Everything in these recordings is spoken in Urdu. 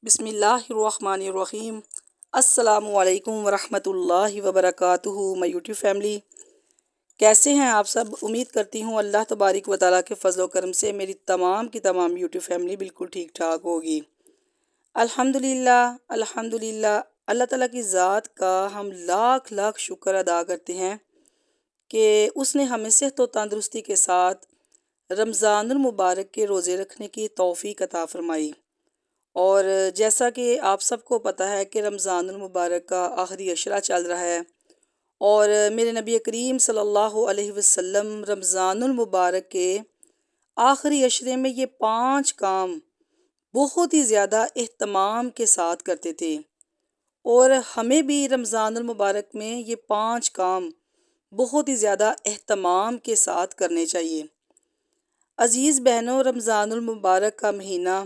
بسم اللہ الرحمن الرحیم۔ السلام علیکم ورحمۃ اللہ وبرکاتہ۔ میں یوٹیوب فیملی، کیسے ہیں آپ سب؟ امید کرتی ہوں اللہ تبارک و تعالیٰ کے فضل و کرم سے میری تمام کی تمام یوٹیوب فیملی بالکل ٹھیک ٹھاک ہوگی۔ الحمدللہ اللہ تعالیٰ کی ذات کا ہم لاکھ لاکھ شکر ادا کرتے ہیں کہ اس نے ہمیں صحت و تندرستی کے ساتھ رمضان المبارک کے روزے رکھنے کی توفیق عطا فرمائی۔ اور جیسا کہ آپ سب کو پتہ ہے کہ رمضان المبارک کا آخری عشرہ چل رہا ہے، اور میرے نبی کریم صلی اللہ علیہ وسلم رمضان المبارک کے آخری عشرے میں یہ 5 کام بہت ہی زیادہ اہتمام کے ساتھ کرتے تھے، اور ہمیں بھی رمضان المبارک میں یہ 5 کام بہت ہی زیادہ اہتمام کے ساتھ کرنے چاہیے۔ عزیز بہنوں، رمضان المبارک کا مہینہ،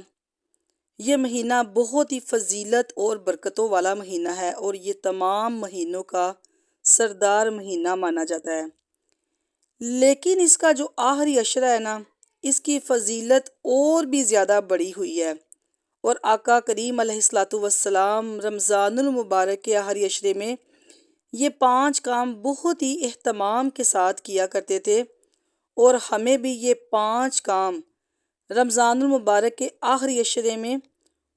یہ مہینہ بہت ہی فضیلت اور برکتوں والا مہینہ ہے، اور یہ تمام مہینوں کا سردار مہینہ مانا جاتا ہے۔ لیکن اس کا جو آخری عشرہ ہے نا، اس کی فضیلت اور بھی زیادہ بڑھی ہوئی ہے، اور آقا کریم علیہ السلام رمضان المبارک کے آخری عشرے میں یہ 5 کام بہت ہی اہتمام کے ساتھ کیا کرتے تھے، اور ہمیں بھی یہ 5 کام رمضان المبارک کے آخری عشرے میں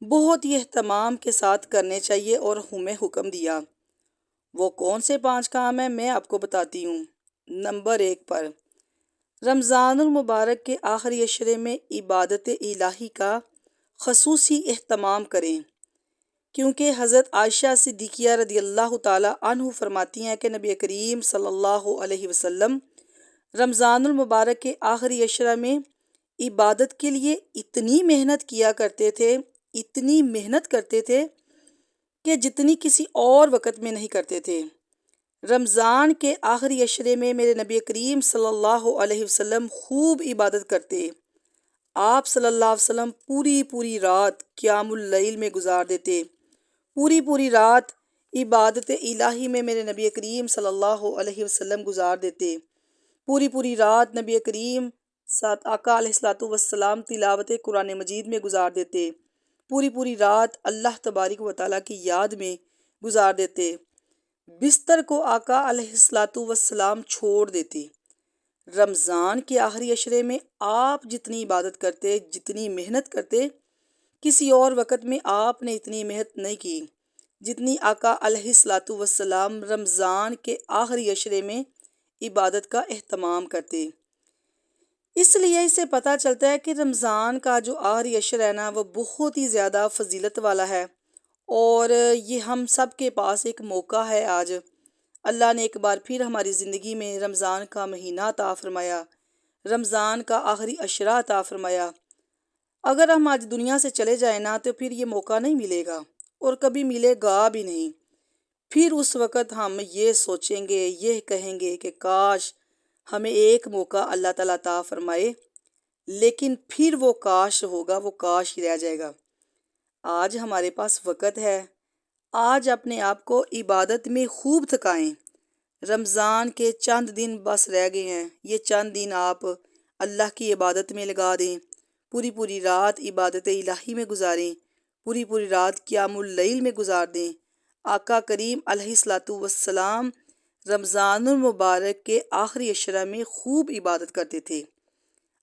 بہت ہی اہتمام کے ساتھ کرنے چاہیے، اور ہمیں حکم دیا۔ وہ کون سے 5 کام ہیں میں آپ کو بتاتی ہوں۔ نمبر 1 پر، رمضان المبارک کے آخری عشرے میں عبادت الہی کا خصوصی اہتمام کریں، کیونکہ حضرت عائشہ صدیقیہ رضی اللہ تعالی عنہ فرماتی ہیں کہ نبی کریم صلی اللہ علیہ وسلم رمضان المبارک کے آخری عشرہ میں عبادت کے لیے اتنی محنت کیا کرتے تھے، اتنی محنت کرتے تھے کہ جتنی کسی اور وقت میں نہیں کرتے تھے۔ رمضان کے آخری عشرے میں میرے نبی کریم صلی اللہ علیہ وسلم خوب عبادت کرتے۔ آپ صلی اللہ علیہ وسلم پوری رات قیام اللیل میں گزار دیتے، پوری رات عبادت الہی میں میرے نبی کریم صلی اللہ علیہ وسلم گزار دیتے، پوری رات نبی کریم ساتھ آقا علیہ السلام تلاوت قرآن مجید میں گزار دیتے، پوری رات اللہ تبارک و تعالیٰ کی یاد میں گزار دیتے، بستر کو آقا علیہ السلام چھوڑ دیتے۔ رمضان کے آخری عشرے میں آپ جتنی عبادت کرتے، جتنی محنت کرتے، کسی اور وقت میں آپ نے اتنی محنت نہیں کی جتنی آقا علیہ السلام رمضان کے آخری عشرے میں عبادت کا اہتمام کرتے۔ اس لیے اسے پتہ چلتا ہے کہ رمضان کا جو آخری عشرہ ہے نا، وہ بہت ہی زیادہ فضیلت والا ہے، اور یہ ہم سب کے پاس ایک موقع ہے۔ آج اللہ نے ایک بار پھر ہماری زندگی میں رمضان کا مہینہ عطا فرمایا، رمضان کا آخری عشرہ عطا فرمایا۔ اگر ہم آج دنیا سے چلے جائیں نا، تو پھر یہ موقع نہیں ملے گا، اور کبھی ملے گا بھی نہیں۔ پھر اس وقت ہم یہ سوچیں گے، یہ کہیں گے کہ کاش ہمیں ایک موقع اللہ تعالیٰ عطا فرمائے، لیکن پھر وہ کاش ہوگا، وہ کاش ہی رہ جائے گا۔ آج ہمارے پاس وقت ہے، آج اپنے آپ کو عبادت میں خوب تھکائیں۔ رمضان کے چند دن بس رہ گئے ہیں، یہ چند دن آپ اللہ کی عبادت میں لگا دیں، پوری رات عبادت الہی میں گزاریں، پوری رات قیام اللیل میں گزار دیں۔ آقا کریم علیہ السلام رمضان المبارک کے آخری عشرہ میں خوب عبادت کرتے تھے۔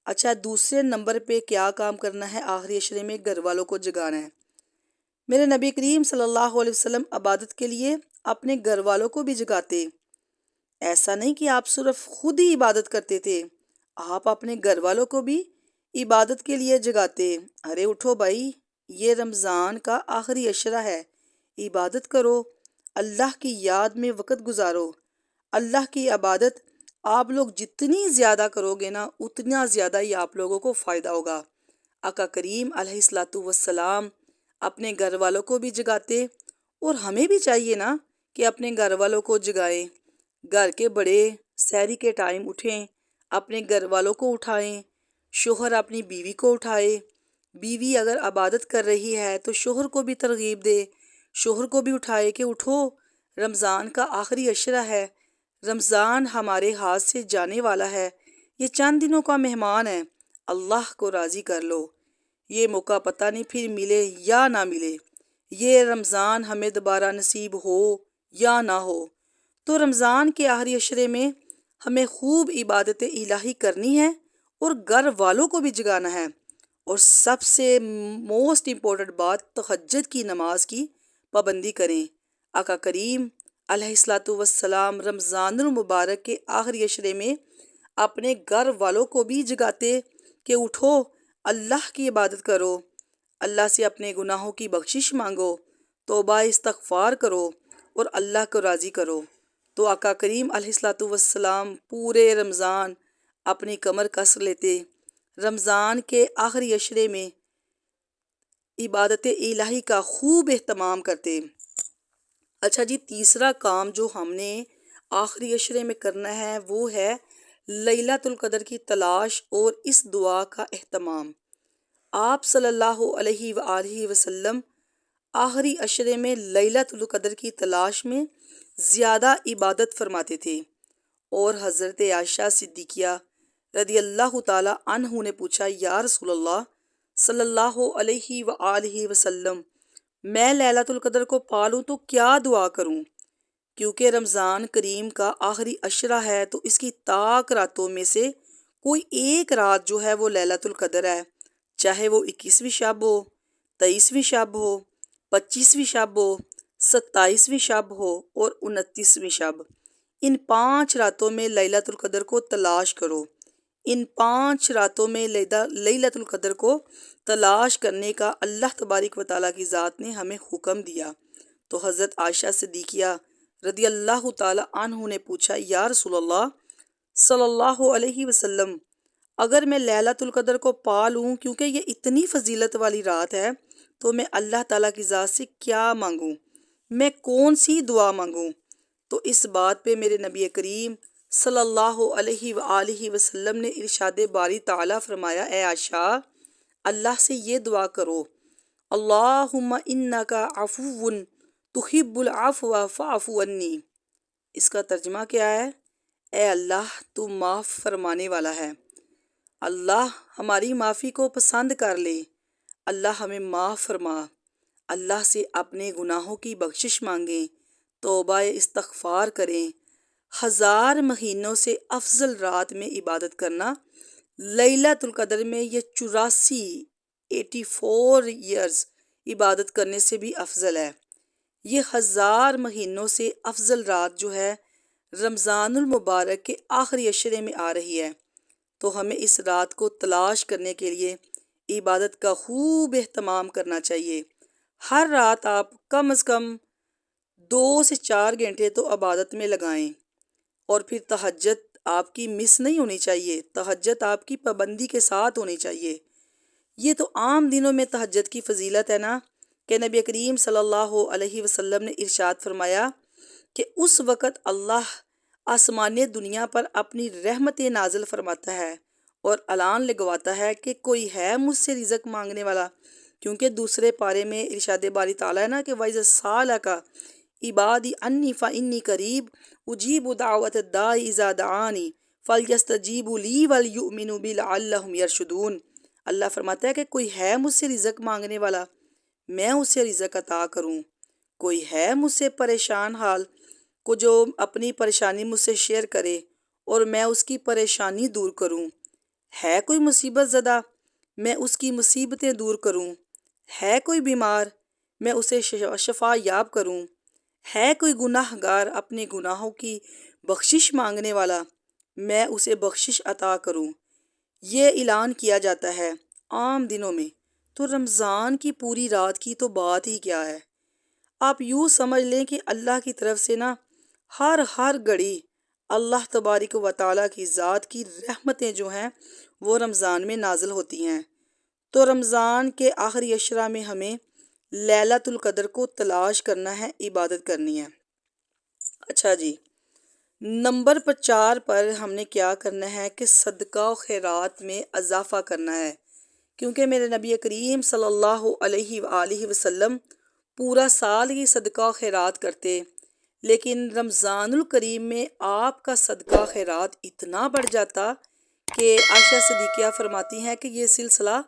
اچھا، دوسرے نمبر پہ کیا کام کرنا ہے؟ آخری عشرے میں گھر والوں کو جگانا ہے۔ میرے نبی کریم صلی اللہ علیہ وسلم عبادت کے لیے اپنے گھر والوں کو بھی جگاتے۔ ایسا نہیں کہ آپ صرف خود ہی عبادت کرتے تھے، آپ اپنے گھر والوں کو بھی عبادت کے لیے جگاتے۔ ارے اٹھو بھائی، یہ رمضان کا آخری عشرہ ہے، عبادت کرو، اللہ کی یاد میں وقت گزارو۔ اللہ کی عبادت آپ لوگ جتنی زیادہ کرو گے نا، اتنا زیادہ ہی آپ لوگوں کو فائدہ ہوگا۔ آقا کریم علیہ السلام اپنے گھر والوں کو بھی جگاتے، اور ہمیں بھی چاہیے نا کہ اپنے گھر والوں کو جگائیں۔ گھر کے بڑے سحری کے ٹائم اٹھیں، اپنے گھر والوں کو اٹھائیں، شوہر اپنی بیوی کو اٹھائے، بیوی اگر عبادت کر رہی ہے تو شوہر کو بھی ترغیب دے، شوہر کو بھی اٹھائے کہ اٹھو، رمضان کا آخری عشرہ ہے، رمضان ہمارے ہاتھ سے جانے والا ہے، یہ چند دنوں کا مہمان ہے، اللہ کو راضی کر لو، یہ موقع پتہ نہیں پھر ملے یا نہ ملے۔ یہ رمضان ہمیں دوبارہ نصیب ہو یا نہ ہو۔ تو رمضان کے آخری عشرے میں ہمیں خوب عبادت الہی کرنی ہے اور گھر والوں کو بھی جگانا ہے، اور سب سے موسٹ امپورٹنٹ بات، تہجد کی نماز کی پابندی کریں۔ آقا کریم علیہ الصلوۃ والسلام رمضان المبارک کے آخری عشرے میں اپنے گھر والوں کو بھی جگاتے کہ اٹھو، اللہ کی عبادت کرو، اللہ سے اپنے گناہوں کی بخشش مانگو، توبہ استغفار کرو اور اللہ کو راضی کرو۔ تو آقا کریم علیہ الصلوۃ والسلام پورے رمضان اپنی کمر کس لیتے، رمضان کے آخری عشرے میں عبادت الہی کا خوب اہتمام کرتے۔ اچھا جی، تیسرا کام جو ہم نے آخری عشرے میں کرنا ہے وہ ہے لیلۃ القدر کی تلاش اور اس دعا کا اہتمام۔ آپ صلی اللہ علیہ وآلہ وسلم آخری عشرے میں لیلۃ القدر کی تلاش میں زیادہ عبادت فرماتے تھے، اور حضرت عائشہ صدیقیہ رضی اللہ تعالی عنہ نے پوچھا، یا رسول اللہ صلی اللہ علیہ وآلہ وسلم، میں لیلۃ القدر کو پالوں تو کیا دعا کروں؟ کیونکہ رمضان کریم کا آخری عشرہ ہے تو اس کی طاق راتوں میں سے کوئی ایک رات جو ہے وہ لیلۃ القدر ہے، چاہے وہ 21ویں شب ہو، 23ویں شب ہو، 25ویں شب ہو، 27ویں شب ہو اور 29ویں شب۔ ان 5 راتوں میں لیلۃ القدر کو تلاش کرو۔ ان 5 راتوں میں لیلۃ القدر کو تلاش کرنے کا اللہ تبارک و تعالیٰ کی ذات نے ہمیں حکم دیا۔ تو حضرت عائشہ صدیقیہ رضی اللہ تعالی عنہ نے پوچھا، یا رسول اللہ صلی اللہ علیہ وسلم، اگر میں لیلۃ القدر کو پا لوں، کیونکہ یہ اتنی فضیلت والی رات ہے، تو میں اللہ تعالیٰ کی ذات سے کیا مانگوں؟ میں کون سی دعا مانگوں؟ تو اس بات پہ میرے نبی کریم صلی اللہ علیہ وآلہ وسلم نے ارشاد باری تعالیٰ فرمایا، اے عائشہ، اللہ سے یہ دعا کرو، اللہم انک عفو تحب العفو فاعف عنی۔ اس کا ترجمہ کیا ہے؟ اے اللہ، تو معاف فرمانے والا ہے، اللہ ہماری معافی کو پسند کر لے، اللہ ہمیں معاف فرما۔ اللہ سے اپنے گناہوں کی بخشش مانگیں، توبہ استغفار کریں۔ 1000 مہینوں سے افضل رات میں عبادت کرنا، لیلۃ القدر میں یہ 84 ایئرز عبادت کرنے سے بھی افضل ہے۔ یہ 1000 مہینوں سے افضل رات جو ہے رمضان المبارک کے آخری عشرے میں آ رہی ہے، تو ہمیں اس رات کو تلاش کرنے کے لیے عبادت کا خوب اہتمام کرنا چاہیے۔ ہر رات آپ کم از کم 2 سے 4 گھنٹے تو عبادت میں لگائیں، اور پھر تہجد آپ کی مس نہیں ہونی چاہیے، تہجد آپ کی پابندی کے ساتھ ہونی چاہیے۔ یہ تو عام دنوں میں تہجد کی فضیلت ہے نا، کہ نبی کریم صلی اللہ علیہ وسلم نے ارشاد فرمایا کہ اس وقت اللہ آسمانی دنیا پر اپنی رحمتیں نازل فرماتا ہے اور اعلان لگواتا ہے کہ کوئی ہے مجھ سے رزق مانگنے والا، کیونکہ دوسرے پارے میں ارشاد باری تعالیٰ ہے نا کہ وَإِذَا سَأَلَكَ عِبَادِي عَنِّي فَإِنِّي قَرِيبٌ أُجِيبُ دَعْوَةَ الدَّاعِ إِذَا دَعَانِ فَلْيَسْتَجِيبُوا لِي وَلْيُؤْمِنُوا بِي لَعَلَّهُمْ يَرْشُدُونَ۔ اللہ فرماتا ہے کہ کوئی ہے مجھ سے رزق مانگنے والا، میں اسے رزق عطا کروں۔ کوئی ہے مجھ سے پریشان حال کو جو اپنی پریشانی مجھ سے شیئر کرے اور میں اس کی پریشانی دور کروں۔ ہے کوئی مصیبت زدہ، میں اس کی مصیبتیں دور کروں۔ ہے کوئی بیمار، میں اسے شفا یاب کروں۔ ہے کوئی گناہ گار اپنے گناہوں کی بخشش مانگنے والا، میں اسے بخشش عطا کروں۔ یہ اعلان کیا جاتا ہے عام دنوں میں، تو رمضان کی پوری رات کی تو بات ہی کیا ہے۔ آپ یوں سمجھ لیں کہ اللہ کی طرف سے نا ہر گھڑی اللہ تبارک و تعالیٰ کی ذات کی رحمتیں جو ہیں وہ رمضان میں نازل ہوتی ہیں۔ تو رمضان کے آخری عشرہ میں ہمیں لیلۃ القدر کو تلاش کرنا ہے، عبادت کرنی ہے۔ اچھا جی، نمبر 4 پر ہم نے کیا کرنا ہے کہ صدقہ و خیرات میں اضافہ کرنا ہے، کیونکہ میرے نبی کریم صلی اللہ علیہ وآلہ وسلم پورا سال ہی صدقہ و خیرات کرتے، لیکن رمضان الکریم میں آپ کا صدقہ خیرات اتنا بڑھ جاتا کہ عائشہ صدیقیہ فرماتی ہیں کہ یہ سلسلہ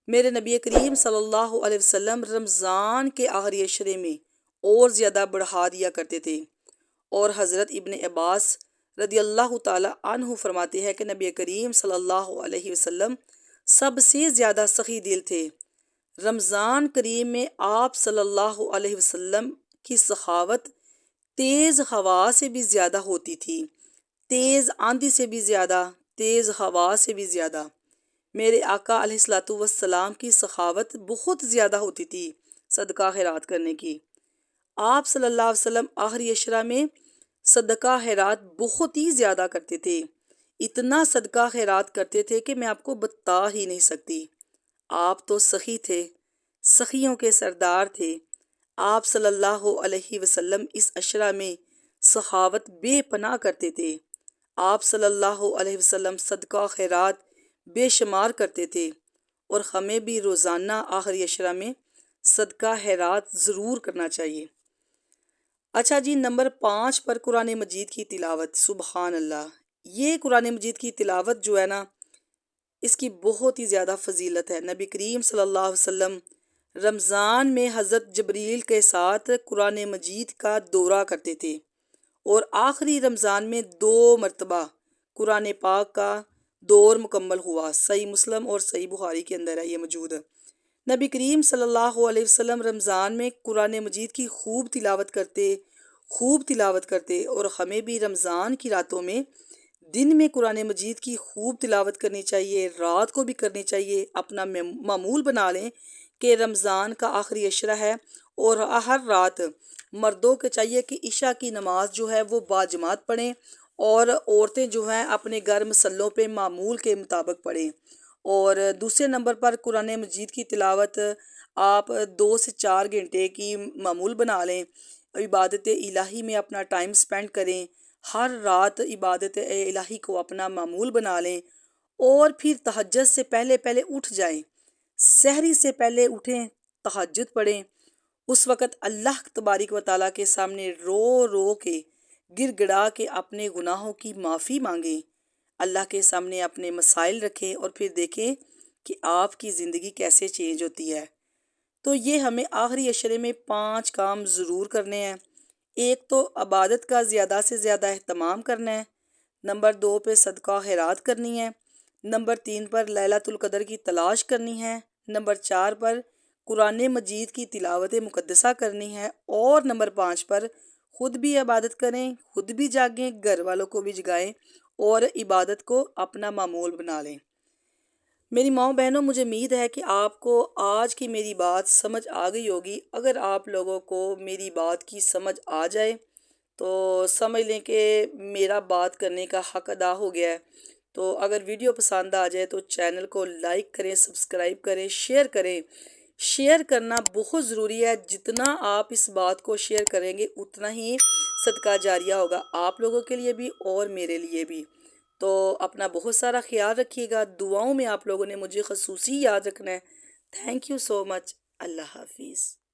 میرے نبی کریم صلی اللہ علیہ وسلم رمضان کے آخری عشرے میں اور زیادہ بڑھا دیا کرتے تھے، اور حضرت ابن عباس رضی اللہ تعالی عنہ فرماتے ہیں کہ نبی کریم صلی اللہ علیہ وسلم سب سے زیادہ سخی دل تھے۔ رمضان کریم میں آپ صلی اللہ علیہ وسلم کی سخاوت تیز ہوا سے بھی زیادہ ہوتی تھی، تیز آندھی سے بھی زیادہ، تیز ہوا سے بھی زیادہ۔ میرے آقا علیہ الصلوۃ والسلام کی سخاوت بہت زیادہ ہوتی تھی صدقہ خیرات کرنے کی۔ آپ صلی اللہ علیہ وسلم آخری عشرہ میں صدقہ خیرات بہت ہی زیادہ کرتے تھے، اتنا صدقہ خیرات کرتے تھے کہ میں آپ کو بتا ہی نہیں سکتی۔ آپ تو سخی تھے، سخیوں کے سردار تھے۔ آپ صلی اللہ علیہ وسلم اس عشرہ میں سخاوت بے پناہ کرتے تھے۔ آپ صلی اللہ علیہ وسلم صدقہ خیرات بے شمار کرتے تھے، اور ہمیں بھی روزانہ آخری عشرہ میں صدقہ خیرات ضرور کرنا چاہیے۔ اچھا جی، نمبر 5 پر قرآن مجید کی تلاوت۔ سبحان اللہ، یہ قرآن مجید کی تلاوت جو ہے نا، اس کی بہت ہی زیادہ فضیلت ہے۔ نبی کریم صلی اللہ علیہ وسلم رمضان میں حضرت جبریل کے ساتھ قرآن مجید کا دورہ کرتے تھے، اور آخری رمضان میں 2 مرتبہ قرآن پاک کا دور مکمل ہوا۔ صحیح مسلم اور صحیح بخاری کے اندر ہے یہ موجود۔ نبی کریم صلی اللہ علیہ وسلم رمضان میں قرآن مجید کی خوب تلاوت کرتے، اور ہمیں بھی رمضان کی راتوں میں دن میں قرآن مجید کی خوب تلاوت کرنی چاہیے، رات کو بھی کرنی چاہیے۔ اپنا معمول بنا لیں کہ رمضان کا آخری عشرہ ہے، اور ہر رات مردوں کے چاہیے کہ عشاء کی نماز جو ہے وہ باجماعت پڑھیں، اور عورتیں جو ہیں اپنے گھر مسلوں پہ معمول کے مطابق پڑھیں۔ اور دوسرے نمبر پر قرآن مجید کی تلاوت آپ 2 سے 4 گھنٹے کی معمول بنا لیں، عبادت الہی میں اپنا ٹائم سپینڈ کریں، ہر رات عبادت الہی کو اپنا معمول بنا لیں، اور پھر تہجد سے پہلے اٹھ جائیں، سحری سے پہلے اٹھیں، تہجد پڑھیں۔ اس وقت اللہ تبارک و تعالیٰ کے سامنے رو رو کے، گر گڑا کے اپنے گناہوں کی معافی مانگیں، اللہ کے سامنے اپنے مسائل رکھیں، اور پھر دیکھیں کہ آپ کی زندگی کیسے چینج ہوتی ہے۔ تو یہ ہمیں آخری عشرے میں 5 کام ضرور کرنے ہیں۔ ایک تو عبادت کا زیادہ سے زیادہ اہتمام کرنا ہے، نمبر 2 پہ صدقہ خیرات کرنی ہے، نمبر 3 پر لیلۃ القدر کی تلاش کرنی ہے، نمبر 4 پر قرآن مجید کی تلاوت مقدسہ کرنی ہے، اور نمبر 5 پر خود بھی عبادت کریں، خود بھی جاگیں، گھر والوں کو بھی جگائیں، اور عبادت کو اپنا معمول بنا لیں۔ میری ماؤں بہنوں، مجھے امید ہے کہ آپ کو آج کی میری بات سمجھ آ گئی ہوگی۔ اگر آپ لوگوں کو میری بات کی سمجھ آ جائے تو سمجھ لیں کہ میرا بات کرنے کا حق ادا ہو گیا ہے۔ تو اگر ویڈیو پسند آ جائے تو چینل کو لائک کریں، سبسکرائب کریں، شیئر کریں۔ شیئر کرنا بہت ضروری ہے، جتنا آپ اس بات کو شیئر کریں گے اتنا ہی صدقہ جاریہ ہوگا آپ لوگوں کے لیے بھی اور میرے لیے بھی۔ تو اپنا بہت سارا خیال رکھیے گا، دعاؤں میں آپ لوگوں نے مجھے خصوصی یاد رکھنا ہے۔ تھینک یو سو مچ۔ اللہ حافظ۔